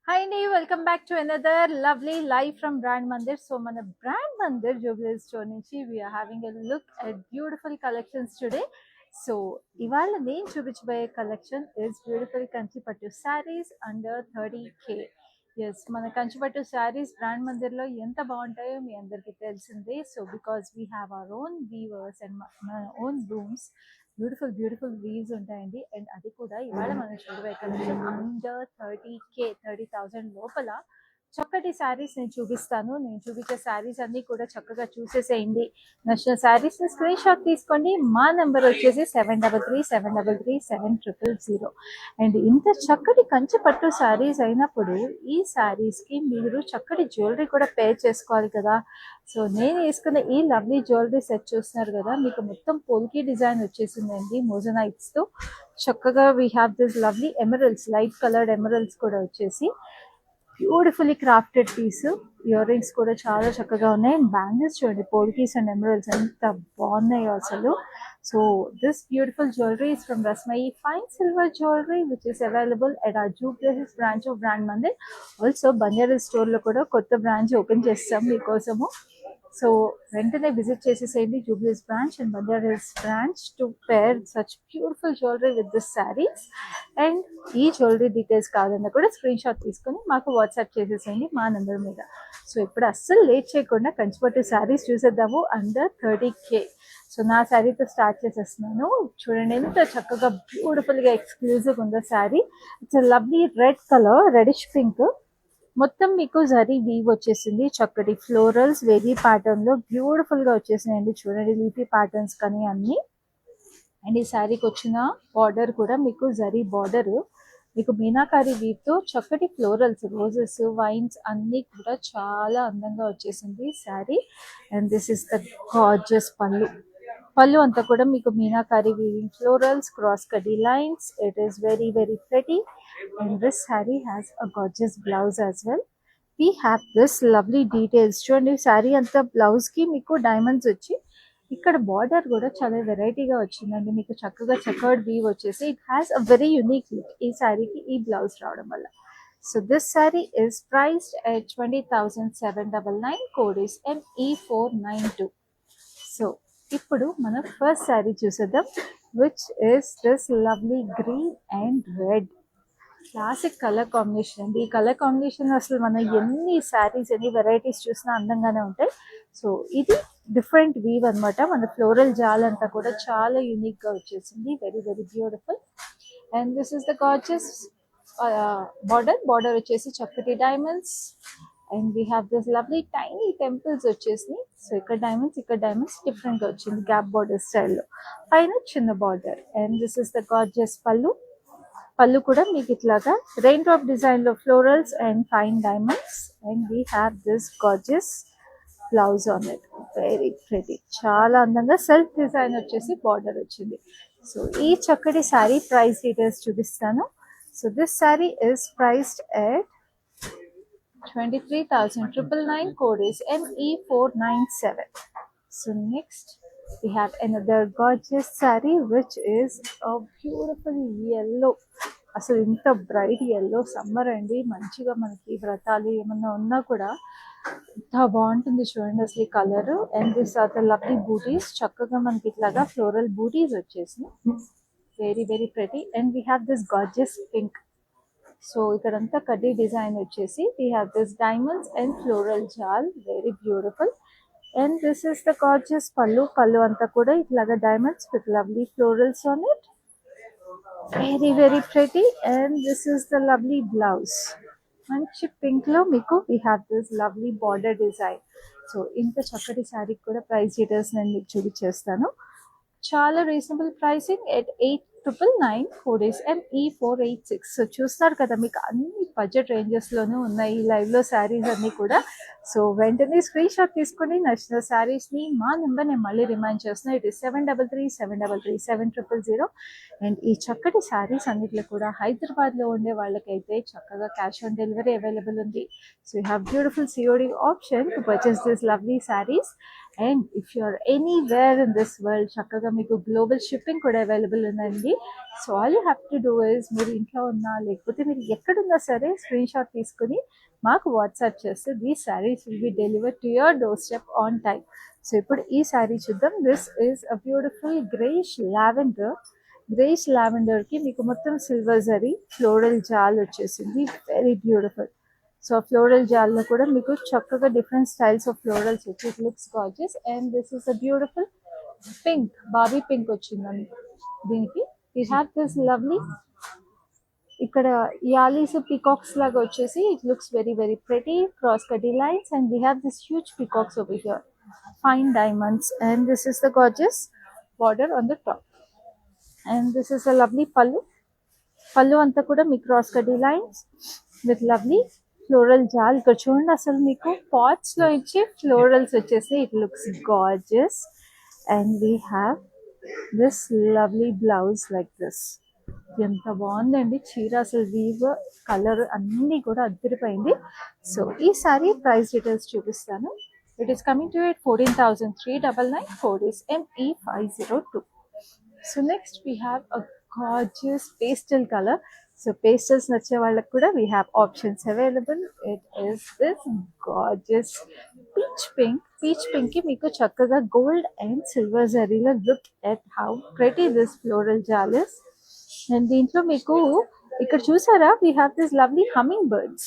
Hi, Andy. Welcome back to another lovely live from Brand Mandir. So, mana Brand Mandir Jubilee Store nunchi we are having a look at beautiful collections today. So, ఇవాళ నేను చూపించబోయే collection is beautiful కంచిపట్టు sarees under 30K. Yes మన కంచిపట్టు saris brand మందిర్లో ఎంత బాగుంటాయో మీ అందరికీ తెలిసిందే. So because we have our own weavers and మన ఓన్ రూమ్స్ బ్యూటిఫుల్ వీవ్స్ ఉంటాయండి. అండ్ అది కూడా ఇవాళ మనం చూడబోయే కలెక్షన్ అండర్ 30K 30,000 లోపల చక్కటి శారీస్ నేను చూపిస్తాను. నేను చూపించే శారీస్ అన్ని కూడా చక్కగా చూసేసేయండి. నచ్చిన శారీస్ స్క్రీన్ షాట్ తీసుకోండి. మా నెంబర్ వచ్చేసి 7333733000. అండ్ ఇంత చక్కటి కంచి పట్టు శారీస్ అయినప్పుడు ఈ శారీస్కి మీరు చక్కటి జ్యువెలరీ కూడా పేర్ చేసుకోవాలి కదా. సో నేను వేసుకున్న ఈ లవ్లీ జ్యువెలరీ సెట్ చూస్తున్నారు కదా, మీకు మొత్తం పోల్కి డిజైన్ వచ్చేసిందండి మోజనైట్స్తో. చక్కగా we have this lovely emeralds, light coloured emeralds కూడా వచ్చేసి beautifully crafted piece. Ear rings కూడా చాలా చక్కగా ఉన్నాయి. అండ్ బ్యాంగిల్స్ చూడండి, పోల్కీస్ అండ్ ఎమరల్స్ ఎంత బాగున్నాయో అసలు. So this beautiful jewellery is from Rasmayi fine silver jewellery which is available at ఆ Jubilee Hills branch of brand Mandir. Also Banjara స్టోర్లో కూడా కొత్త బ్రాంచ్ ఓపెన్ చేస్తాం మీకోసము. సో వెంటనే విజిట్ చేసేసేయండి Jubilees branch and Banjara Hills branch to pair such beautiful jewellery with this saris. And ఈ jewellery details కావాలన్నా కూడా స్క్రీన్ షాట్ తీసుకొని మాకు వాట్సాప్ చేసేసేయండి మా నెంబర్ మీద. సో ఇప్పుడు అస్సలు లేట్ చేయకుండా కంచిపట్టు శారీస్ చూసేద్దాము అండర్ 30K. సో నా శారీతో స్టార్ట్ చేసేస్తున్నాను. చూడండి ఎంత చక్కగా బ్యూటిఫుల్గా ఎక్స్క్లూజివ్ ఉందో sari. It's lovely red colour, reddish pink. మొత్తం మీకు జరీ వీవ్ వచ్చేసింది. చక్కటి ఫ్లోరల్స్ వేవీ ప్యాటర్న్ లో బ్యూటిఫుల్ గా వచ్చేసినాయండి. చూడండి లీఫీ ప్యాటర్న్స్ కానీ అన్ని. అండ్ ఈ శారీకి వచ్చిన బార్డర్ కూడా మీకు జరీ బార్డర్, మీకు మీనాకారి వీవ్ తో చక్కటి ఫ్లోరల్స్, రోజెస్, వైన్స్ అన్ని కూడా చాలా అందంగా వచ్చేసింది sari. And this is the gorgeous pallu. పళ్ళు అంతా కూడా మీకు మీనాకారి వీవింగ్ ఫ్లోరల్స్, క్రాస్ కడ్డీ lines. It is very pretty. And this saree has a gorgeous blouse as well. We have this lovely details. చూడండి శారీ అంతా బ్లౌజ్ కి మీకు డైమండ్స్ వచ్చి ఇక్కడ బార్డర్ కూడా చాలా వెరైటీగా వచ్చిందండి. మీకు చక్కగా చెకర్డ్ వీవ్ వచ్చేసి it has a very unique look ఈ శారీకి ఈ బ్లౌజ్ రావడం వల్ల. So this sari is priced at 20,799. Code is ME492. So ఇప్పుడు మనం ఫస్ట్ శారీ చూసేద్దాం, which is this lovely green and red. Classic colour combination అండి. ఈ కలర్ కాంబినేషన్ అసలు మనం ఎన్ని శారీస్ ఎన్ని వెరైటీస్ చూసినా అందంగానే ఉంటాయి. సో ఇది డిఫరెంట్ వీవ్ అనమాట. మన ఫ్లోరల్ జాల్ అంతా కూడా చాలా యూనిక్ గా వచ్చేసింది. Very beautiful. And this is the gorgeous border వచ్చేసి చక్కటి diamonds. And we have this lovely tiny temples వచ్చేసి. సో ఇక్కడ డైమండ్స్ డిఫరెంట్ గా వచ్చింది గ్యాప్ బార్డర్ స్టైల్లో. పైన చిన్న border. And this is the gorgeous pallu. Pallu కూడా మీకు ఇట్లాగా రెయిన్ డ్రాప్ డిజైన్ లో florals and fine diamonds. And we have this gorgeous blouse on it. Very pretty, చాలా అందంగా సెల్ఫ్ డిజైన్ వచ్చేసి బార్డర్ వచ్చింది. సో ఈ చక్కటి శారీ ప్రైస్ డీటెయిల్స్ చూపిస్తాను. So this sari is priced at 23,999. Code is ME497. So next we have another gorgeous saree which is a beautiful yellow. అసలు ఇంత bright yellow, summer అండి, మంచిగా మనకి వ్రతాలు ఏమన్నా ఉన్నా కూడా ఎంత బాగుంటుంది చూడండి అసలు ఈ colour. And this are the lovely butis. చక్కగా మనకి ఇట్లాగా ఫ్లోరల్ బూటీస్ వచ్చేసి very pretty. And we have this gorgeous pink. So ఇక్కడంతా కడ్డీ డిజైన్ వచ్చేసి we have this diamonds and floral jaal. Very beautiful. And this is the gorgeous pallu. పళ్ళు అంతా కూడా ఇట్లాగా diamonds with lovely florals on it. Very pretty. And this is the lovely blouse. మంచి pink లో మీకు we have this lovely border design. So ఇంత చక్కటి శారీకి కూడా ప్రైస్ డీటెయిల్స్ నేను మీకు చూపించేస్తాను. చాలా reasonable pricing at 8,999. Code is ME486. So చూస్తారు కదా, మీకు అన్ని బడ్జెట్ రేంజెస్లోనూ ఉన్నాయి ఈ లైవ్లో శారీస్ అన్నీ కూడా. సో వెంటనే స్క్రీన్ షాట్ తీసుకొని నచ్చిన శారీస్ని మా నెంబర్ నేను మళ్ళీ రిమైండ్ చేస్తున్నాను. It is 7333733000. అండ్ ఈ చక్కటి శారీస్ అన్నిట్లో కూడా హైదరాబాద్లో ఉండే వాళ్ళకైతే చక్కగా క్యాష్ ఆన్ డెలివరీ అవైలబుల్ ఉంది. So you have beautiful COD option to purchase this lovely saris. And if you or anywhere in this world చక్కగా మీకు గ్లోబల్ షిప్పింగ్ కూడా అవైలబుల్ ఉందండి. So all you have to do is మీరు ఇంట్లో ఉన్నా లేకపోతే మీరు ఎక్కడున్నా సరే స్క్రీన్ షాట్ తీసుకుని మాకు వాట్సాప్ చేస్తే these saris will be deliver to your door step on time. So ఇప్పుడు ఈ శారీ చూద్దాం. This is a beautiful greyish lavender కి మీకు మొత్తం సిల్వర్ జరీ ఫ్లోరల్ జాల్ వచ్చేసింది. Very beautiful. సో ఫ్లోరల్ జాల్ లో కూడా మీకు చక్కగా డిఫరెంట్ స్టైల్స్ ఆఫ్ ఫ్లోరల్స్ వచ్చి it looks gorgeous. And this is a beautiful pink, baby pink వచ్చిందండి దీనికి. వీ హ్యావ్ దిస్ లవ్లీ ఇక్కడ యాలీస్ పీకాక్స్ లాగా వచ్చేసి it looks very very pretty cross కటీ lines. And we have this huge peacocks over here, fine diamonds, and this is the gorgeous border on the top. And this is a lovely pallu anta kuda మీ cross కటీ lines with lovely floral jaal. ఇక్కడ చూడండి అసలు మీకు pots లో ఇచ్చి florals వచ్చేసి it looks gorgeous. And we have this lovely blouse like this. ఎంత బాగుందండి చీర, అసలు వీవ్ కలర్ అన్నీ కూడా అద్దరిపోయింది. సో ఈ సారీ ప్రైస్ డీటెయిల్స్ చూపిస్తాను. It is coming to it 14,399. Code is ME502. So next we have a gorgeous pastel color. So pastels nache vallaku kuda we have options available. It is this gorgeous peach pink. Peach pink ki meeku chakkaga gold and silver zari lo look at how pretty this floral jal is. And deentlo meeku ikkada chusara we have this lovely hummingbirds.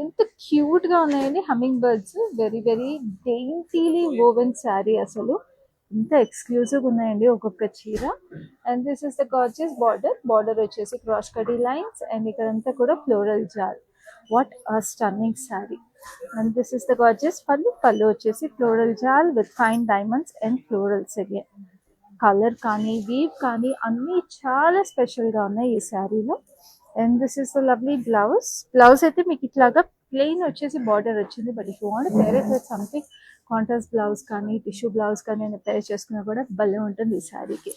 ఎంత cute గా ఉన్నాయండి hummingbirds. Very very daintily woven sari, అసలు ఎంత exclusive ఉన్నాయండి ఒక్కొక్క చీర. And this is the gorgeous border వచ్చేసి cross కటీ lines. And ఇక్కడంతా కూడా floral jaal. What a stunning sari. And this is the gorgeous pallu వచ్చేసి floral jaal with fine diamonds and florals again. Colour కానీ వీవ్ కానీ అన్నీ చాలా స్పెషల్ గా ఉన్నాయి ఈ శారీలో. And this is the lovely blouse అయితే మీకు ఇట్లాగా ప్లెయిన్ వచ్చేసి బార్డర్ వచ్చింది. But if you want pair it with something contrast blouse కానీ టిష్యూ బ్లౌజ్ కానీ పేర్ చేసుకున్నా కూడా భలే ఉంటుంది ఈ శారీకి.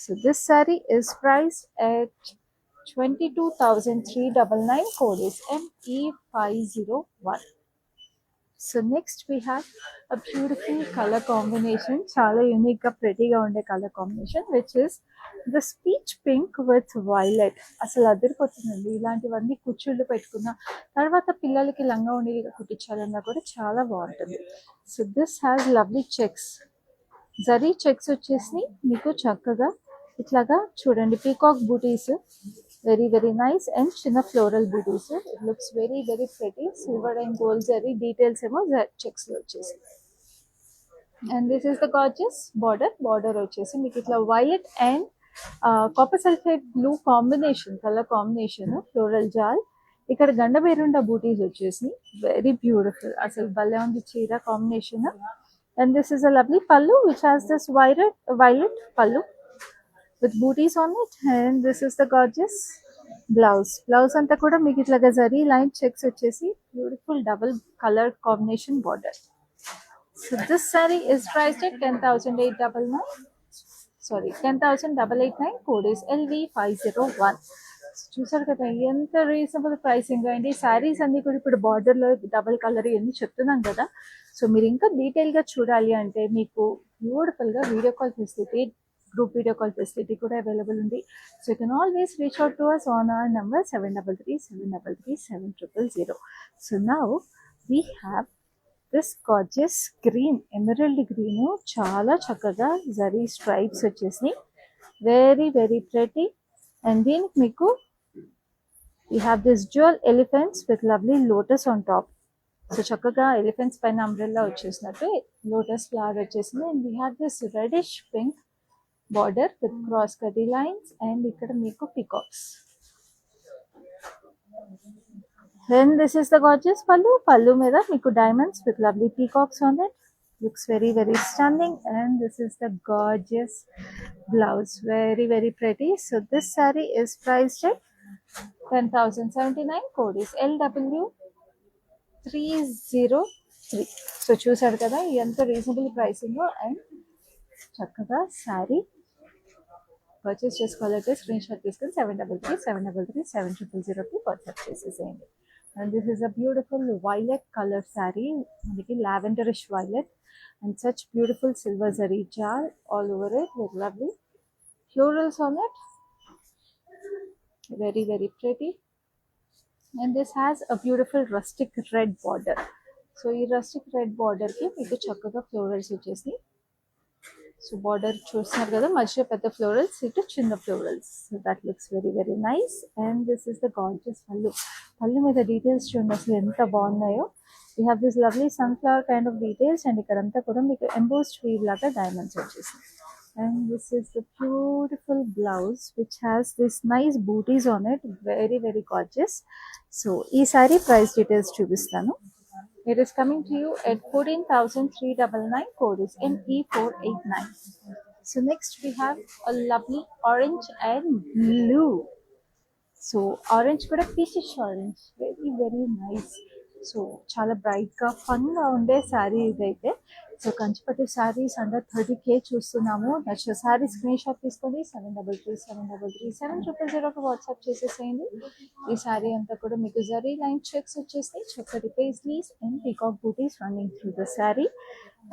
So this sari is priced at 22,399. Code is ME501. So next we have a beautiful colour combination, చాలా యూనిక్ గా ప్రెటీగా ఉండే colour combination which is the peach pink with violet. అసలు అదిరిపోతుందండి. ఇలాంటివన్నీ కుచ్చుళ్ళు పెట్టుకున్న తర్వాత పిల్లలకి లంగా ఉండి కుట్టించాలన్నా కూడా చాలా బాగుంటుంది. So this has lovely checks, zari checks వచ్చేసి మీకు చక్కగా ఇట్లాగా చూడండి peacock butis, very very nice. And చిన్న floral butis. It looks very very pretty. Silver and gold zari details ఏమో చెక్స్ లో వచ్చేసి. And this is the gorgeous border వచ్చేసి మీకు ఇట్లా violet and copper sulphate blue combination, colour combination floral jaal. ఇక్కడ గండబేరుండ బూటీస్ వచ్చేసి very beautiful, అసలు భలే ఉంది చీర combination. And this is a lovely పల్లు విచ్ హాస్ దిస్ వైలెట్ పల్లు with booties on it. And this is the gorgeous blouse anta kuda meeku itlaga zari line checks vachesi beautiful double color combination border. So this saree is priced at 10,889. Code is LV501. చూసారు కదా ఎంత reasonable pricing అండి. శారీస్ అన్ని కూడా ఇప్పుడు border లో double colour ఇవన్నీ చెప్తున్నాం కదా. సో మీరు ఇంకా డీటెయిల్ గా చూడాలి అంటే మీకు బ్యూటిఫుల్ గా video call facility, group video call facility kuda available undi. So you can always reach out to us on our number 7337337000. So now we have this gorgeous green, emerald green, chala chakkaga zari stripes vachesi very very pretty. And then meeku we have this jewel elephants with lovely lotus on top. So chakkaga elephants paina umbrella vachesnattu lotus flower vachesindi. And we have this reddish pink border with cross cutty lines. And ikkada meeku peacocks. Then this is the gorgeous pallu meda meeku diamonds with lovely peacocks on it. Looks very very stunning. And this is the gorgeous blouse, very very pretty. So this saree is priced at 10,079. Code is LW303. So చూసారు కదా ఎంత reasonable pricing. And చక్కగా sari purchase చేసుకోవాలంటే screenshot తీసుకొని 7337337000కి WhatsApp చేసేసేయండి. And this is a beautiful violet colour sari, మనకి lavenderish violet and such beautiful silver zari jar all over it with lovely florals on it. Very, very pretty. And this has a beautiful rustic red border. So ఈ rustic red border కి మీకు చక్కగా florals వచ్చేసి, so border చూస్తున్నారు కదా, మధ్యలో పెద్ద florals, ఇటు చిన్న florals. So that looks very very nice. And this is the gorgeous pallu. పళ్ళు మీద డీటెయిల్స్ చూడండి అసలు ఎంత బాగున్నాయో. We have this lovely sunflower kind of details, and ఇక్కడంతా కూడా మీకు ఎంబోస్డ్ వీవ్ లాగా డైమండ్స్ వచ్చేసి. And this is the beautiful blouse which has this nice booties on it, very very gorgeous. So ee saree price details chupistanu. It is coming to you at 14,399, code is ME489. So next we have a lovely orange and blue. So orange kuda peachish orange, very very nice. So చాలా బ్రైట్గా ఫన్గా ఉండే శారీ ఇదైతే. So కంచిపట్టు saris under 30K చూస్తున్నాము. నచ్చిన sari screen shot తీసుకోండి, 7337337000కి WhatsApp చేసేసేయండి. ఈ శారీ అంతా కూడా మీకు జరీ లైన్ చెక్స్ వచ్చేసి, చక్కటి paisleys and peacock buttis running through the sari.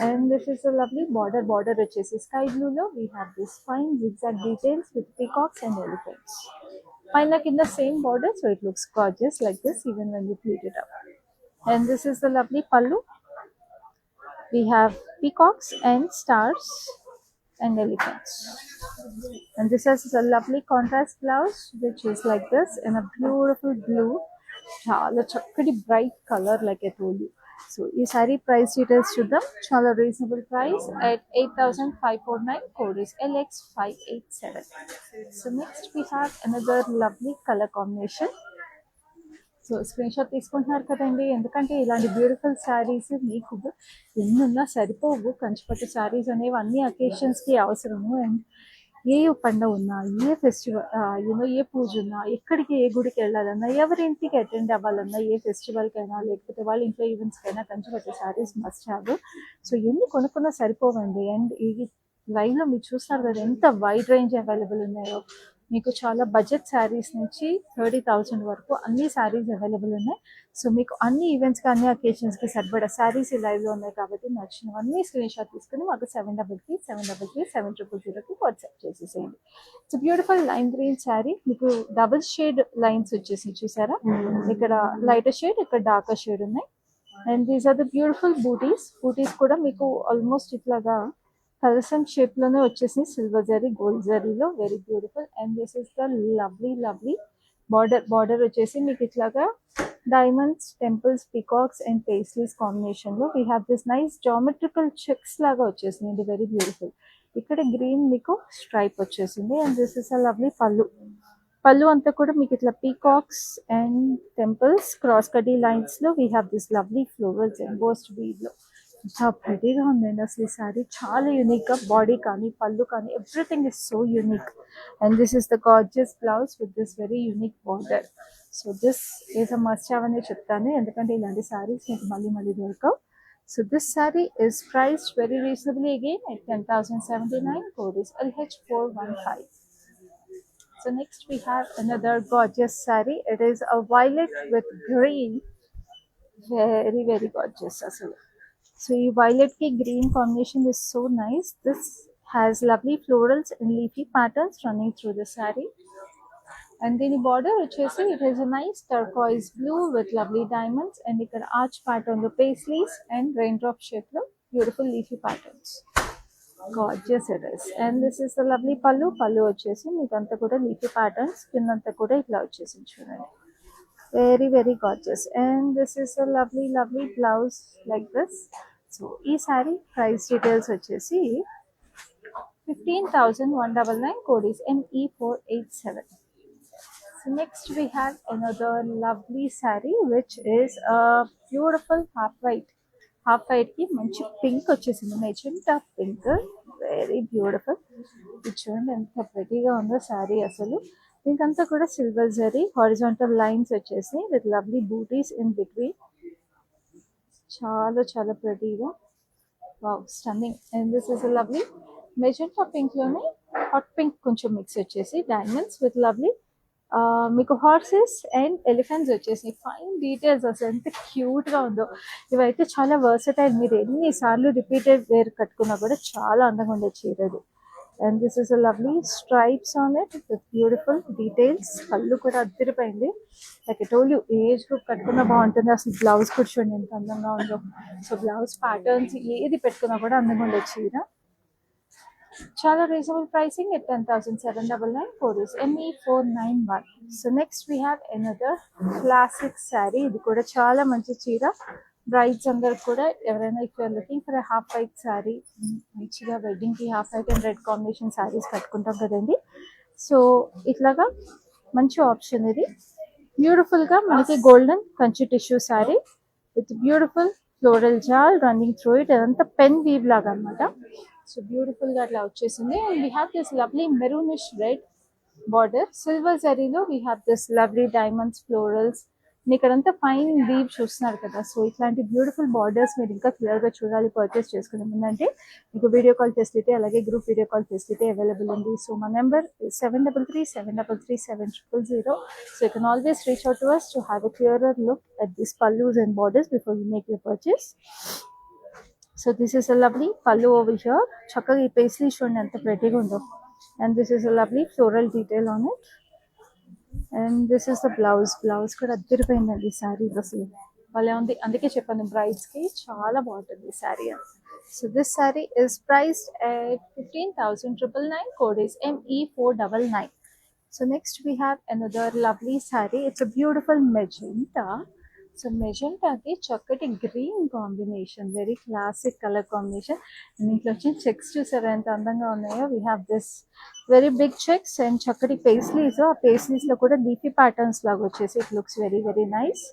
And this is a lovely border. Border వచ్చేసి స్కై బ్లూలో we have this fine zigzag details with peacocks and elephants. పైన కింద same border, so it looks gorgeous like this even when you pleat it up. And this is the lovely pallu. We have peacocks and stars and elephants. And this is a lovely contrast blouse which is like this in a beautiful blue. Chala chakkadi bright color like I told you. So this saree price details chuddam. Chala reasonable price at 8,549, code is LX587. So next we have another lovely color combination. So screen shot తీసుకుంటున్నారు కదండి, ఎందుకంటే ఇలాంటి beautiful saris మీకు ఎన్నున్నా సరిపోవు. కంచిపట్టు శారీస్ అనేవి అన్ని అకేషన్స్కి అవసరము. అండ్ ఏ పండుగ ఉన్నా, ఏ ఫెస్టివల్ ఏ పూజ ఉన్నా, ఎక్కడికి ఏ గుడికి వెళ్ళాలన్నా, ఎవరింటికి అటెండ్ అవ్వాలన్నా, ఏ ఫెస్టివల్కైనా లేకపోతే వాళ్ళ ఇంట్లో ఈవెంట్స్కైనా కంచిపట్టు శారీస్ మస్ట్ హ్యావ్. సో ఎన్ని కొనుక్కున్నా సరిపోవండి. అండ్ ఈ లైవ్లో మీరు చూస్తారు కదా ఎంత వైడ్ రేంజ్ అవైలబుల్ ఉన్నాయో. మీకు చాలా బడ్జెట్ శారీస్ నుంచి 30,000 వరకు అన్ని శారీస్ అవైలబుల్ ఉన్నాయి. సో మీకు అన్ని ఈవెంట్స్కి, అన్ని అకేషన్స్కి సరిపడా శారీస్ ఈ లైవ్లో ఉన్నాయి కాబట్టి నచ్చినవన్నీ స్క్రీన్ షాట్ తీసుకుని మాకు 7337337000కి వాట్సాప్ చేసేసేయండి. It's beautiful lime green sari. మీకు డబుల్ షేడ్ లైన్స్ వచ్చేసి చూసారా, ఇక్కడ లైటర్ షేడ్, ఇక్కడ డార్కర్ షేడ్ ఉన్నాయి. And these are the beautiful buttis. Buttis కూడా మీకు ఆల్మోస్ట్ ఇట్లాగా కలసం షేప్ లోనే వచ్చేసి సిల్వర్ జరీ, గోల్డ్ జరీలో, very beautiful. And this is the lovely lovely border. Border వచ్చేసి మీకు ఇట్లాగా diamonds, temples, peacocks and paisleys combination లో we have this nice geometrical checks లాగా వచ్చేసింది, వెరీ బ్యూటిఫుల్. ఇక్కడ గ్రీన్ మీకు స్ట్రైప్ వచ్చేసింది. And this is a lovely pallu. పళ్ళు అంతా కూడా మీకు ఇట్లా peacocks and temples cross కటీ lines లో we have this lovely florals embossed weave లో. చాలా ప్రెటీగా ఉందండి అసలు ఈ సారీ, చాలా యూనిక్గా. బాడీ కానీ పళ్ళు కానీ everything is so unique. And this is the gorgeous blouse with this very unique border. So this is a must have అనే చెప్తాను, ఎందుకంటే ఇలాంటి సారీస్ మీకు మళ్ళీ మళ్ళీ దొరకవు. So this sorry is priced very reasonably again at 10,079, code is LH415. So next we have another gorgeous saree. It is a violet with green, very very gorgeous asal. So ఈ violet ki green combination is so nice. This has lovely florals and leafy patterns running through the saree. And దీని border వచ్చేసి it has a nice turquoise blue with lovely diamonds, and ఇక్కడ arch pattern లో paisleys and raindrop shape లో beautiful leafy patterns. Gorgeous it is. And this is the lovely pallu. Pallu వచ్చేసి మీకు అంతా కూడా leafy patterns, కిందంతా కూడా ఇట్లా వచ్చేసి చూడండి, very very gorgeous. And this is a lovely lovely blouse like this. So ఈ saree price details వచ్చేసి 15,199, code is ME487. So next we have another lovely saree which is a beautiful half white. Half white కి మంచి pink వచ్చేసింది, magenta pink, very beautiful. ఇది చూడండి ఎంత ప్రెటీగా ఉందో శారీ అసలు. దీనికంతా కూడా సిల్వర్ జరీ, హారిజాంటల్ లైన్స్ వచ్చేసి with lovely buttis in between. చాలా చాలా ప్రెటీగా, wow stunning. And this is lovely magenta pink లోనే హాట్ పింక్ కొంచెం మిక్స్ వచ్చేసి డైమండ్స్ విత్ లవ్లీ మీకు హార్సెస్ అండ్ ఎలిఫెంట్స్ వచ్చేసి ఫైన్ డీటెయిల్స్ అసలు ఎంత క్యూట్గా ఉందో. ఇవైతే చాలా వర్సటైల్, మీరు ఎన్నిసార్లు రిపీటెడ్ వేర్ కట్టుకున్నా కూడా చాలా అందంగా ఉండే చీర ఇది. And this is a lovely stripes on it with beautiful details. Pallu కూడా అద్దరిపోయింది. Like I told you, age group కట్టుకున్నా బాగుంటుంది. అసలు బ్లౌజ్ కూడా చూడండి ఎంత అందంగా ఉందో. సో బ్లౌజ్ ప్యాటర్న్స్ ఏది పెట్టుకున్నా కూడా అందంగా ఉండే చీర. చాలా reasonable pricing at 10,799 code ME491. So next we have another classic sari. ఇది కూడా చాలా మంచి చీర. బ్రైడ్స్ అందరికి కూడా, ఎవరైనా if you're looking for half white sari, మంచిగా వెడ్డింగ్కి half white and red combination saris కట్టుకుంటాం కదండి. సో ఇట్లాగా మంచి ఆప్షన్ ఇది. బ్యూటిఫుల్గా మనకి golden Kanchi tissue sari with beautiful floral jaal running through it. అదంతా పెన్ వీవ్ లాగా అనమాట. సో బ్యూటిఫుల్ గా అట్లా వచ్చేసింది. And we have this lovely maroonish red border. Silver జరీలో we have this lovely diamonds florals. ఇక్కడంతా ఫైన్ వీవ్ చూస్తున్నారు కదా. సో ఇట్లాంటి బ్యూటిఫుల్ బార్డర్స్ మీరు ఇంకా క్లియర్ గా చూడాలి పర్చేస్ చేసుకునే ముందంటే మీకు వీడియో కాల్ ఫెసిలిటీ అలాగే group video call facility available ఉంది. సో మా number 7337337000. So you can always reach out to us to have a clearer look at these pallus and borders before you make your purchase. So this is a lovely pallu over here. చక్కగా ఈ paisley చూడండి ఎంత ప్రెటీగా ఉందో. And this is a lovely floral detail on it. And this is the blouse. Blouse కూడా అద్దరిపోయిందండి ఈ శారీ. అసలు భలే ఉంది. అందుకే చెప్పాను బ్రైడ్స్కి చాలా బాగుంటుంది ఈ శారీ అని. So this sari is priced at 15,999. Code is ME499. So next we have another lovely saree. It's a beautiful magenta. So మెజెంటాకి చక్కటి green combination, very classic colour combination. దీంట్లో వచ్చి చెక్స్ చూసారా ఎంత అందంగా ఉన్నాయో. We have this very big checks and చక్కటి paisleys. ఆ పేస్లీస్లో కూడా లీఫీ ప్యాటర్న్స్ లాగా వచ్చేసి it looks very very nice.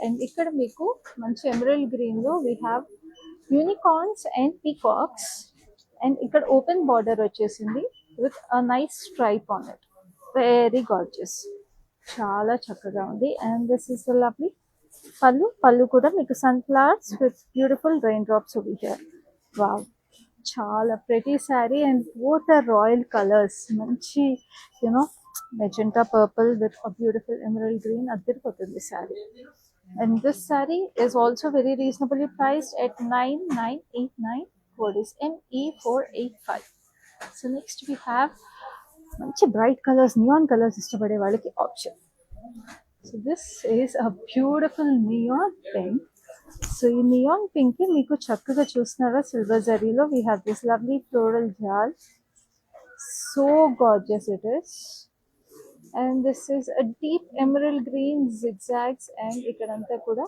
And ఇక్కడ మీకు మంచి ఎమరల్డ్ గ్రీన్లో we have unicorns and peacocks. And ఇక్కడ ఓపెన్ బార్డర్ వచ్చేసింది with a nice stripe on it. Very gorgeous, చాలా చక్కగా ఉంది. And this is the lovely pallu కూడా మీకు sunflowers with beautiful rain drops over here. Wow, చాలా pretty sari. And both are royal colours. మంచి you know magenta purple with a beautiful emerald green. అద్దరిపోతుంది sari. And this sari is also very reasonably priced at 9989. Code is ME485. So next we have మంచి bright colours, neon colours ఇష్టపడే వాళ్ళకి option. So this is a beautiful neon pink. So ఈ neon pink మీకు చక్కగా చూస్తున్నారా silver జరీలో we have this lovely floral jaal. So gorgeous it is. And this is a deep emerald green zigzags. And ఇక్కడంతా కూడా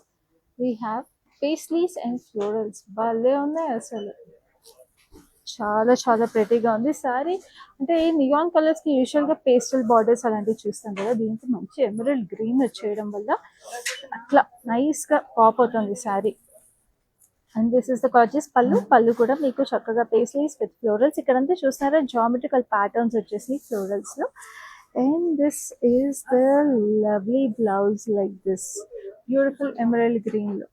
we have paisleys and florals. భలే ఉన్నాయి అసలు, చాలా చాలా ప్రెటీగా ఉంది సారీ. అంటే నియాన్ కలర్స్ కి యూజువల్ గా పేస్టల్ బార్డర్స్ అలాంటివి చూస్తాం కదా. దీనికి మంచి ఎమరల్డ్ గ్రీన్ వచ్చేయడం వల్ల అట్లా నైస్ గా పాప్ అవుతుంది sorry. And this is the gorgeous పళ్ళు కూడా మీకు చక్కగా పేస్లీస్ విత్ ఫ్లోరల్స్. ఇక్కడంతా చూస్తున్నారా జామెట్రికల్ ప్యాటర్న్స్ వచ్చేసి ఫ్లోరల్స్ లో. And this is the lovely blouse like this beautiful emerald green లో.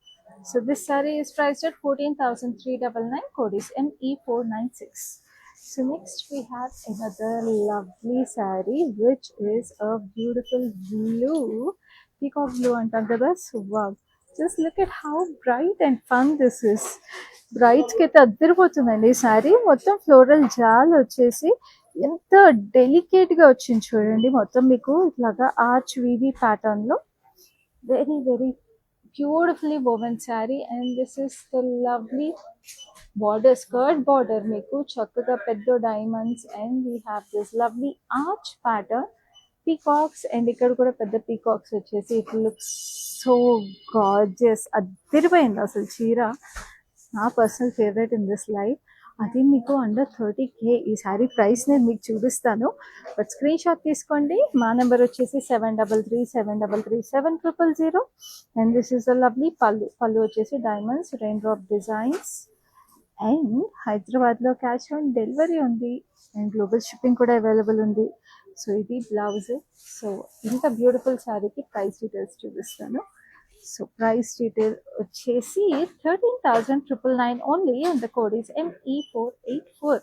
So this saree is priced at 14,399. Code is ME496. So next we have another lovely saree which is a beautiful blue, peacock blue antam kada. So wow, just look at how bright and fun this is. Bright ki aithe addiripotundandi ee saree. Mottham floral jal వచ్చేసి ఎంత delicate గా వచ్చింది చూడండి. మొత్తం మీకు ఇట్లాగా arch VV pattern లో very very beautifully woven saree. And this is the lovely border, skirt border meeku chakkaga peddo diamonds. And we have this lovely arch pattern, peacocks. And ikkada kuda pedda peacocks vachesi. It looks so gorgeous. Addirivayindi asalu cheera. నా personal favourite in this life. అది మీకు under 30K. ఈ sari price నేను మీకు చూపిస్తాను, but screen shot తీసుకోండి. మా number వచ్చేసి 7337337000. And this is the lovely పళ్ళు వచ్చేసి diamonds rain drop designs. And హైదరాబాద్లో క్యాష్ ఆన్ డెలివరీ ఉంది అండ్ గ్లోబల్ షిప్పింగ్ కూడా అవైలబుల్ ఉంది. సో ఇది బ్లౌజ్. సో ఇంత బ్యూటిఫుల్ శారీకి ప్రైస్ డీటెయిల్స్ చూపిస్తాను. సో ప్రైస్ డీటెయిల్ వచ్చేసి 13,999 only. And the code is ME484.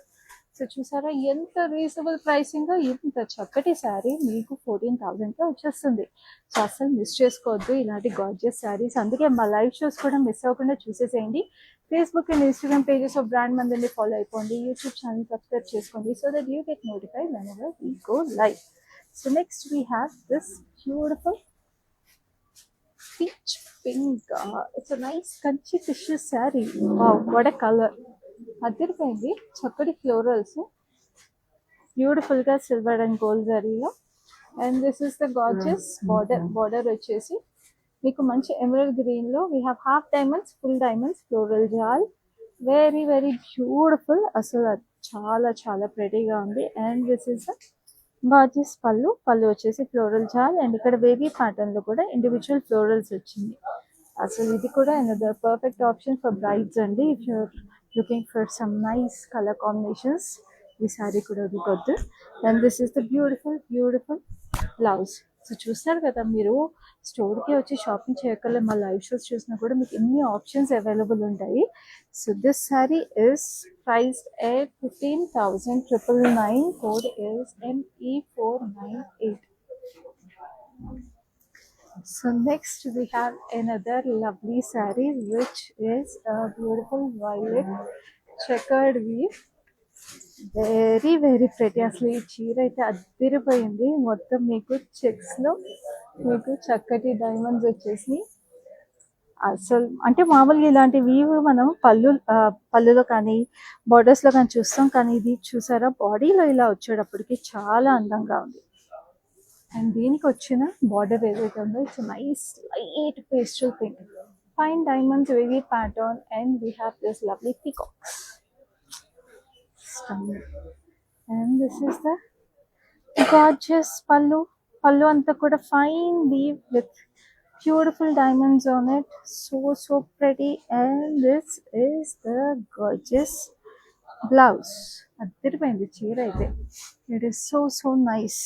So చూసారా ఎంత రీజనబుల్ ప్రైసింగ్, ఇంత చక్కటి శారీ మీకు 14,000తో వచ్చేస్తుంది. సో అస్సలు మిస్ చేసుకోవద్దు ఇలాంటి గార్జియస్ శారీస్. అందుకే మా లైవ్ షోస్ కూడా మిస్ అవ్వకుండా చూసేసేయండి. Facebook and Instagram pages of brand మందిని ఫాలో అయిపోండి. యూట్యూబ్ ఛానల్ సబ్స్క్రైబ్ చేసుకోండి so that you get notified whenever we go live. So next we have this beautiful peach pink. It's a nice Kanchi tissue sari. Wow, what a colour. అదిరిపోయింది. చక్కటి florals, beautiful గా silver and gold జరీలో. And this is the gorgeous border వచ్చేసి మీకు మంచి emerald green లో we have half diamonds, full diamonds, floral jaal. Very very beautiful. అసలు చాలా చాలా ప్రెటీగా ఉంది. And this is the gorgeous pallu వచ్చేసి ఫ్లోరల్ జాల్. అండ్ ఇక్కడ బేబీ ప్యాటర్న్ లో కూడా ఇండివిజువల్ ఫ్లోరల్స్ వచ్చింది. అసలు ఇది కూడా another perfect option for brides అండి. If you're looking for some nice colour combinations, ఈ సారీ కూడా వదులుకోవద్దు. And this is the beautiful blouse. So చూస్తారు కదా, మీరు స్టోర్కి వచ్చి షాపింగ్ చేయగల మా లైవ్ షోస్ చూసినా కూడా మీకు ఎన్ని ఆప్షన్స్ అవైలబుల్ ఉంటాయి. So this sorry is priced at 15,999. Code is ME498. So next we have another lovely saree which is a beautiful violet checkered weave. Very very pretty. అసలు ఈ చీర అయితే అదిరిపోయింది. మొత్తం మీకు చెక్స్ లో మీకు చక్కటి డైమండ్స్ వచ్చేసి, అసలు అంటే మామూలుగా ఇలాంటి వీవ్ మనం పళ్ళులో కానీ బార్డర్స్ లో కానీ చూస్తాం, కానీ ఇది చూసారా బాడీలో ఇలా వచ్చేటప్పటికి చాలా అందంగా ఉంది. అండ్ దీనికి వచ్చిన బార్డర్ ఏదైతే ఉందో it's nice light pastel pink, fine diamonds, wavy pattern. And we have this lovely peacocks. And this is the gorgeous pallu అంతా కూడా fine weave with beautiful diamonds on it. So pretty. And this is the gorgeous blouse. అదిరిపోయింది చీర అయితే. It is so nice.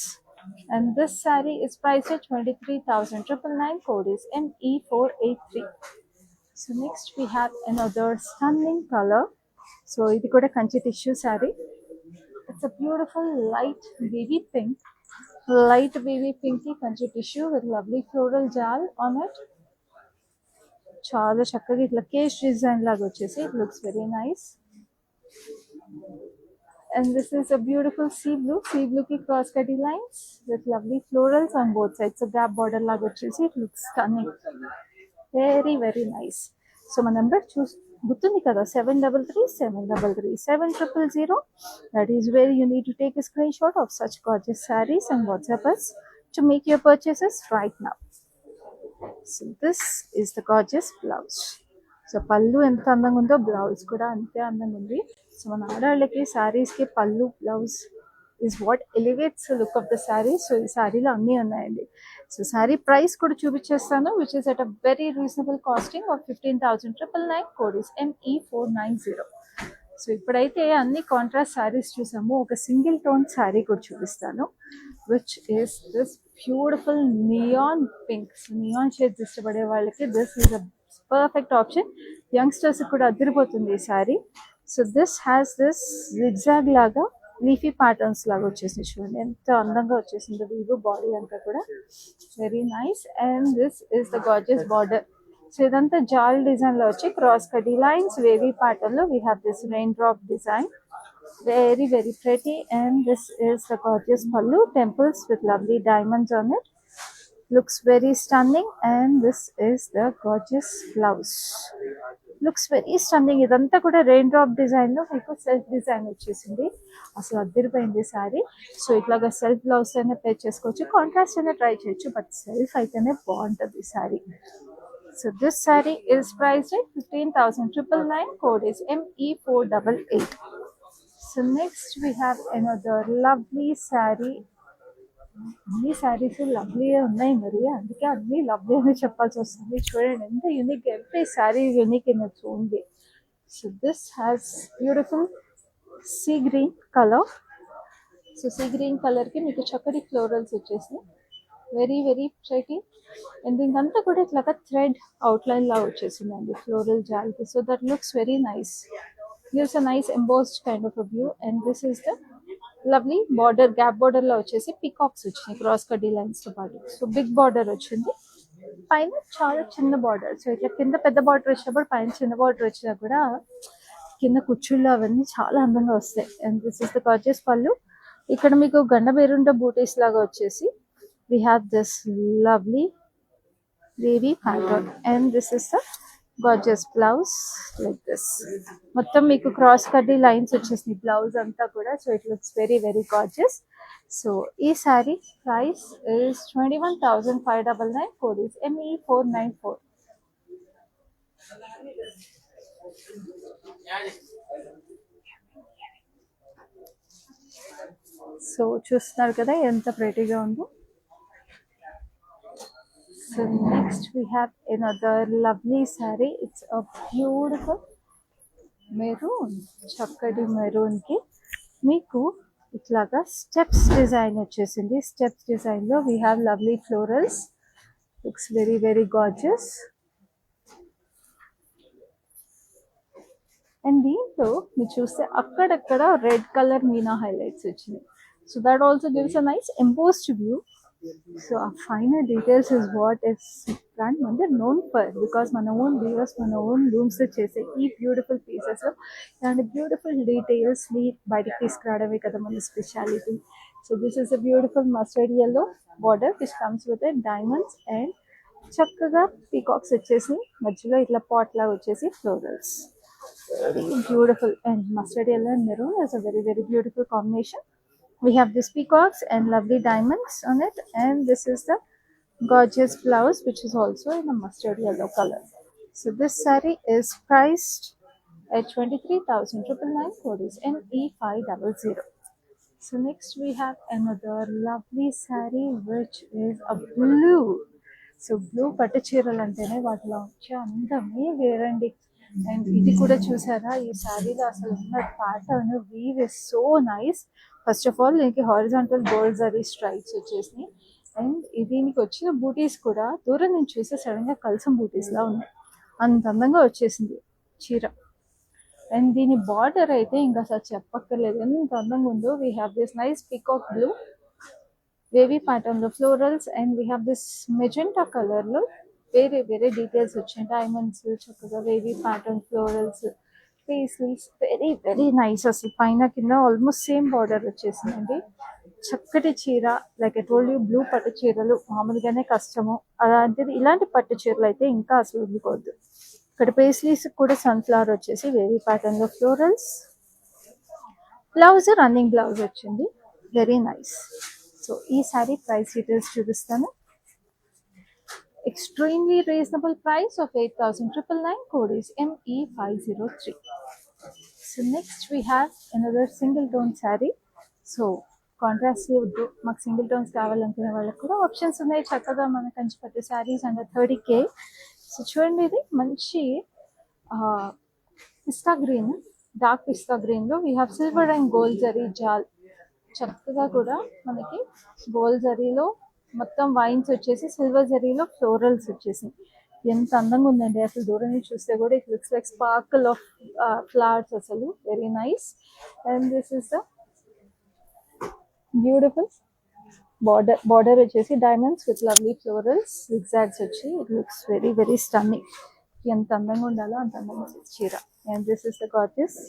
And this saree is priced at 23,999. Code is ME483. So next we have another stunning color. So ఇది కూడా Kanchi tissue sari. It's a beautiful light baby pink Kanchi tissue with lovely floral jaal on it. చాలా చక్కగా ఇట్లా కేష్ design లాగా వచ్చేసి it looks very nice. And this is a beautiful sea blue కి cross కటీ lines with lovely florals on both sides. Gap border లాగా వచ్చేసి it looks stunning. Very very nice. So మా నెంబర్ గుర్తుంది కదా, 7337337000. That is where you need to take a screenshot of such gorgeous sarees and WhatsApp us to make your purchases right now. So this is the gorgeous blouse. So పళ్ళు ఎంత అందంగా ఉందో blouse కూడా అంతే అందంగా ఉంది. సో మన ఆడవాళ్ళకి శారీస్కి పళ్ళు blouse is what elevates the look of the saree. So ఈ సారీలో అన్నీ ఉన్నాయండి. సో సారీ ప్రైస్ కూడా చూపించేస్తాను, which is at a very reasonable costing of 15,999. Code is ME490. So ఇప్పుడైతే అన్ని కాంట్రాస్ట్ సారీస్ చూసాము, ఒక సింగిల్ టోన్ సారీ కూడా చూపిస్తాను, which is this beautiful neon pink. Neon shades ఇష్టపడే వాళ్ళకి this is a perfect option. Youngsters కూడా అదిరిపోతుంది ఈ sorry. So this has this zigzag లాగా లీఫీ ప్యాటర్న్స్ లాగా వచ్చేసి చూడండి ఎంత అందంగా వచ్చేసింది. వీవ్ బాడీ అంతా కూడా very nice. And this is the gorgeous border. So ఇదంతా జాల్ డిజైన్ లో వచ్చి క్రాస్ కటీ లైన్స్ వేవీ ప్యాటర్న్ లో we have this rain drop design. Very very pretty. And this is the gorgeous pallu, temples with lovely diamonds on it. Looks very stunning. And this is the gorgeous blouse. Looks very stunning. ఇదంతా కూడా rain drop design లో మీకు self design వచ్చేసింది. అసలు అదిరిపోయింది sorry. So ఇట్లాగా self blouse అయినా pay చేసుకోవచ్చు, కాంట్రాస్ట్ అయినా ట్రై చేయొచ్చు, బట్ సెల్ఫ్ అయితేనే బాగుంటుంది sorry. So this sorry is priced at 15,999. Code is ME488. So next we have another lovely sorry. అన్ని శారీస్ లవ్లీ ఉన్నాయి మరి, అందుకే అన్ని లవ్లీ అని చెప్పాల్సి వస్తుంది. చూడండి ఎంత unique, every sari unique in its own way. So this has beautiful sea green colour. So sea green కలర్కి మీకు చక్కటి ఫ్లోరల్స్ వచ్చేసి వెరీ వెరీ ప్రెటీ. అండ్ దీనికంతా కూడా ఇట్లాగా థ్రెడ్ అవుట్లైన్ లా వచ్చేసిందండి ఫ్లోరల్ జాల్కి. So that looks very nice. gives a nice embossed kind of a view. And this is the lovely border, gap border లో వచ్చేసి పీకాక్స్ వచ్చినాయి క్రాస్ కడ్డీ లైన్స్ తో పాటు. సో బిగ్ బార్డర్ వచ్చింది, పైన చాలా చిన్న బార్డర్. సో ఇట్లా కింద పెద్ద బార్డర్ వచ్చినప్పుడు పైన చిన్న బార్డర్ వచ్చినా కూడా కింద కుచ్చుళ్ళు అవన్నీ చాలా అందంగా వస్తాయి. And this is the gorgeous పళ్ళు. ఇక్కడ మీకు గండ బేరుండ బూటీస్ లాగా వచ్చేసి we have this lovely wavy pattern, and this is the gorgeous blouse like this. మొత్తం మీకు క్రాస్ కడ్డీ లైన్స్ వచ్చేసి బ్లౌజ్ అంతా కూడా. So it looks very very gorgeous. So ఈ sari price is 21,599 code is ME494. So చూస్తున్నారు కదా ఎంత ప్రెటీగా ఉందో. So next we have another lovely saree. It's a beautiful maroon, చక్కటి మెరూన్ కి మీకు ఇట్లాగా స్టెప్స్ డిజైన్ వచ్చేసింది. స్టెప్స్ డిజైన్ లో we have lovely florals. Looks very very gorgeous. And దీంట్లో మీరు చూస్తే అక్కడక్కడ రెడ్ కలర్ మీనా హైలైట్స్ వచ్చినాయి. So that also gives a nice embossed view. So ఆ final details is what is brand Mandir known for, because మన own viewers మన own rooms చేసే ఈ బ్యూటిఫుల్ పీసెస్ ఇలాంటి బ్యూటిఫుల్ డీటెయిల్స్ని బయటికి తీసుకురావడమే కదా మన speciality. So this is a beautiful mustard yellow border which comes with it diamonds, and చక్కగా పీకాక్స్ వచ్చేసి మధ్యలో ఇట్లా పాట్ లాగా వచ్చేసి florals. Very beautiful, and mustard yellow and maroon is a very very beautiful combination. We have this peacocks and lovely diamonds on it, and this is the gorgeous blouse which is also in a mustard yellow color. So this saree is priced at 23,999 code is ME500. So next we have another lovely saree which is a blue. So blue పట్టు చీరలు అంటేనే వాటిలో వచ్చే అందమే వేరండి. And ఇది కూడా చూసారా, ఈ శారీలో అసలు ఉన్న pattern weave is so nice. First of all దీనికి హారిజాంటల్ గోల్డ్ జరీ స్ట్రైప్స్ వచ్చేసినాయి. అండ్ దీనికి వచ్చిన బూటీస్ కూడా దూరం నుంచి చూస్తే సడన్ గా కలసం బూటీస్ లా ఉన్నాయి, అంత అందంగా వచ్చేసింది చీర. అండ్ దీని బార్డర్ అయితే ఇంకా అసలు చెప్పక్కర్లేదు ఎంత అందంగా ఉందో. We have this nice peacock blue wavy pattern లో florals, and we have this magenta colour లో వేరే వేరే డీటెయిల్స్ వచ్చాయి. డైమండ్స్, చక్కగా wavy pattern, florals, paisleys, very very nice. అసలు పైన కింద ఆల్మోస్ట్ సేమ్ బార్డర్ వచ్చేసిందండి. చక్కటి చీర. Like I told you, blue పట్టు చీరలు మామూలుగానే కష్టము, అలాంటిది ఇలాంటి పట్టు చీరలు అయితే ఇంకా అసలు వదులుకోవద్దు. ఇక్కడ పేస్లీస్ కూడా సన్ఫ్లవర్ వచ్చేసి వేవీ ప్యాటర్న్ లో ఫ్లోరల్స్. బ్లౌజ్ రన్నింగ్ బ్లౌజ్ వచ్చింది, వెరీ నైస్. సో ఈ సారీ ప్రైస్ డీటెయిల్స్ చూపిస్తాను. Extremely reasonable price of 8,999 code is ME503. So next we have another single tone saree. So contrast వద్దు మాకు సింగిల్ టోన్స్ కావాలనుకునే వాళ్ళకి కూడా ఆప్షన్స్ ఉన్నాయి. చక్కగా మన కంచి పట్టు శారీస్ అండర్ 30K. సో చూడండి, ఇది మంచి pista green, dark pista green లో we have silver and gold zari jaal. చక్కగా కూడా మనకి గోల్డ్ జరీలో మొత్తం వైన్స్ వచ్చేసి సిల్వర్ జరీలో ఫ్లోరల్స్ వచ్చేసి ఎంత అందంగా ఉందండి. అసలు దూరం నుంచి చూస్తే కూడా it looks like sparkle of flowers. అసలు very nice. And this is the beautiful border వచ్చేసి diamonds with lovely florals exacts వచ్చి it looks very very stunning. ఎంత అందంగా ఉండాలో అంత అందంగా ఉంది చీర. And this is the gorgeous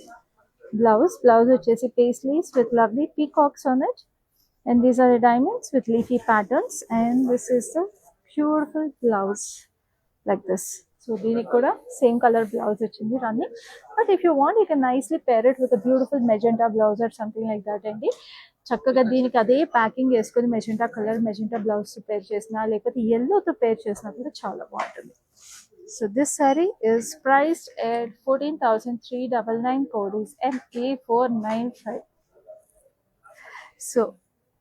blouse వచ్చేసి paisleys with lovely peacocks on it, and these are the diamonds with leafy patterns, and this is the beautiful blouse like this. So దీనికి కూడా సేమ్ కలర్ బ్లౌజ్ వచ్చింది running. But if you want you can nicely pair it with beautiful magenta blouse or something like that అండి. చక్కగా దీనికి అదే packing వేసుకొని magenta colour magenta blouse పేర్ చేసినా లేకపోతే ఎల్లోతో పేర్ చేసినా కూడా చాలా బాగుంటుంది. So this saree is priced at 14,399 code is MA495. So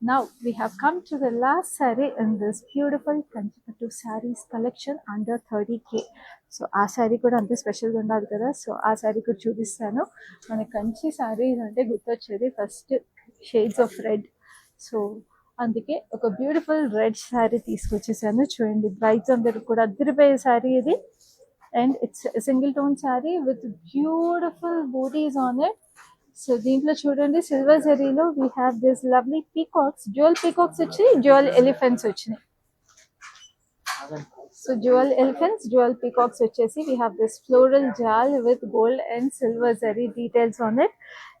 now we have come to the last saree in this beautiful Kanchipattu sarees collection under 30K. So ఆ శారీ కూడా అంతే స్పెషల్గా ఉండాలి కదా. సో ఆ శారీ కూడా చూపిస్తాను. మన కంచి శారీస్ అంటే గుర్తొచ్చేది first shades of red. So అందుకే ఒక బ్యూటిఫుల్ రెడ్ శారీ తీసుకొచ్చేసాను. చూడండి, బ్రైడ్స్ అందరికి కూడా అదిరిపోయే శారీ ఇది. And it's single tone sari with beautiful buttis on it. So దీంట్లో చూడండి సిల్వర్ జరీలో we have this lovely peacocks, dual peacocks వచ్చి డ్యూయల్ ఎలిఫెంట్స్ వచ్చినాయి. So dual elephants, dual peacocks వచ్చేసి we have this floral jaal with gold and silver zari details on it.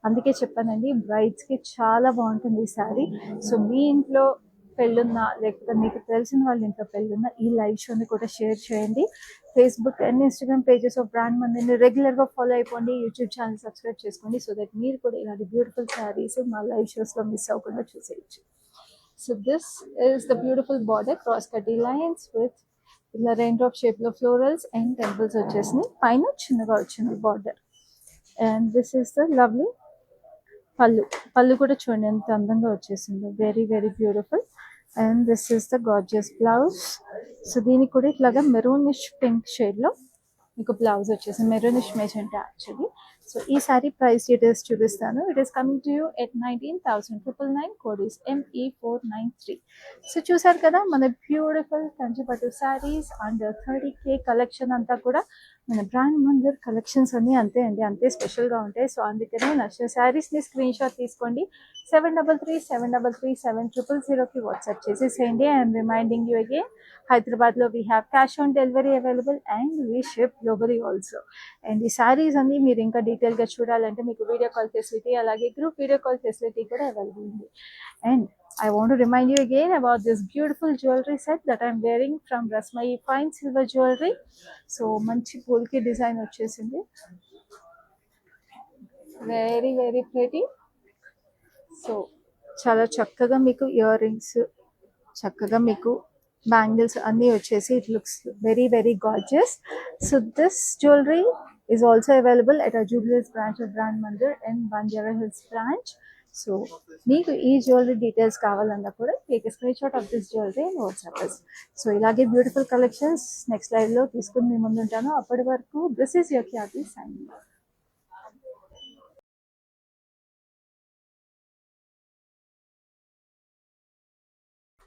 అందుకే చెప్పానండి బ్రైడ్స్కి చాలా బాగుంటుంది ఈ శారీ. సో మీ ఇంట్లో పెళ్ళున్నా లేకపోతే మీకు తెలిసిన వాళ్ళ ఇంట్లో పెళ్ళున్నా ఈ లైవ్ షోని కూడా షేర్ చేయండి. Facebook and Instagram pages of brand మందిని రెగ్యులర్గా ఫాలో అయిపోండి. యూట్యూబ్ ఛానల్ సబ్స్క్రైబ్ చేసుకోండి సో దట్ మీరు కూడా ఇలాంటి బ్యూటిఫుల్ శారీస్ మా లైవ్ షోస్లో మిస్ అవ్వకుండా చూసేయచ్చు. So this is the beautiful border, cross cutty lines with ఇలా raindrop shape లో florals and temples వచ్చేసినాయి. పైన చిన్నగా వచ్చింది border. And this is the lovely pallu. Pallu కూడా చూడండి ఎంత అందంగా వచ్చేసిందో, very very beautiful. And this is the gorgeous blouse. So దీనికి కూడా ఇట్లాగా మెరూనిష్ పింక్ షేడ్లో మీకు బ్లౌజ్ వచ్చేసింది, మెరూనిష్ మెజెంటా యాక్చువల్లీ. సో ఈ సారీ ప్రైస్ డీటెయిల్స్ చూపిస్తాను. It is coming to you at 19,999. Code is ME493. So చూసారు కదా మన బ్యూటిఫుల్ కంచిపట్టు శారీస్ అండర్ 30K కలెక్షన్ అంతా కూడా మన బ్రాండ్ మందిర్ కలెక్షన్స్ అన్నీ అంతే అండి, అంతే స్పెషల్గా ఉంటాయి. సో అందుకనే నచ్చిన శారీస్ని స్క్రీన్ షాట్ తీసుకోండి. 7337337000కి వాట్సాప్ చేసేసేయండి. ఐఎమ్ రిమైండింగ్ యూ అగైన్, హైదరాబాద్లో we have cash on delivery available and we ship globally also. And ఈ శారీస్ అన్ని మీరు ఇంకా డీటెయిల్గా చూడాలంటే మీకు వీడియో కాల్ ఫెసిలిటీ అలాగే గ్రూప్ వీడియో కాల్ ఫెసిలిటీ కూడా అవైలబుల్ ఉంది. And I want to remind you again about this beautiful jewelry set that I'm wearing from Rasmai Fine Silver Jewelry. So manchi polki design వచ్చేసింది, very very pretty. So చాలా చక్కగా మీకు ear rings, చక్కగా మీకు bangles అన్నీ వచ్చేసి it looks very very gorgeous. So this jewellery is also available at our Jubilees branch of Brand Mandir and Banjara Hills branch. So మీకు ఈ జ్యువెలరీ డీటెయిల్స్ కావాలన్నా కూడా take a screen shot of this jewellery and WhatsApp us. So ఇలాగే beautiful collections next లైవ్లో తీసుకుని మీ ముందు ఉంటాను. అప్పటి వరకు this is your Khyati signing off.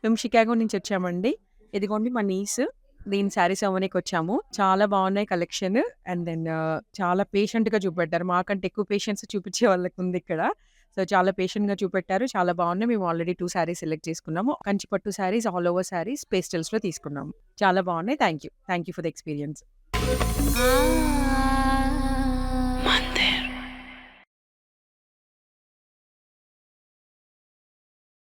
మేము షికాగో నుంచి వచ్చామండి. ఇదిగోండి మా నీస్, దీని శారీస్ అవ్వడానికి వచ్చాము. చాలా బాగున్నాయి కలెక్షన్. అండ్ దెన్ చాలా పేషెంట్గా చూపెట్టారు, మాకంటే ఎక్కువ పేషెన్స్ చూపించే వాళ్ళకి ఉంది ఇక్కడ. సో చాలా పేషెంట్గా చూపెట్టారు, చాలా బాగున్నాయి. మేము ఆల్రెడీ 2 శారీస్ సెలెక్ట్ చేసుకున్నాము. కంచిపట్టు శారీస్, ఆల్ ఓవర్ శారీస్, పేస్టల్స్లో తీసుకున్నాము. చాలా బాగున్నాయి. Thank you for the experience.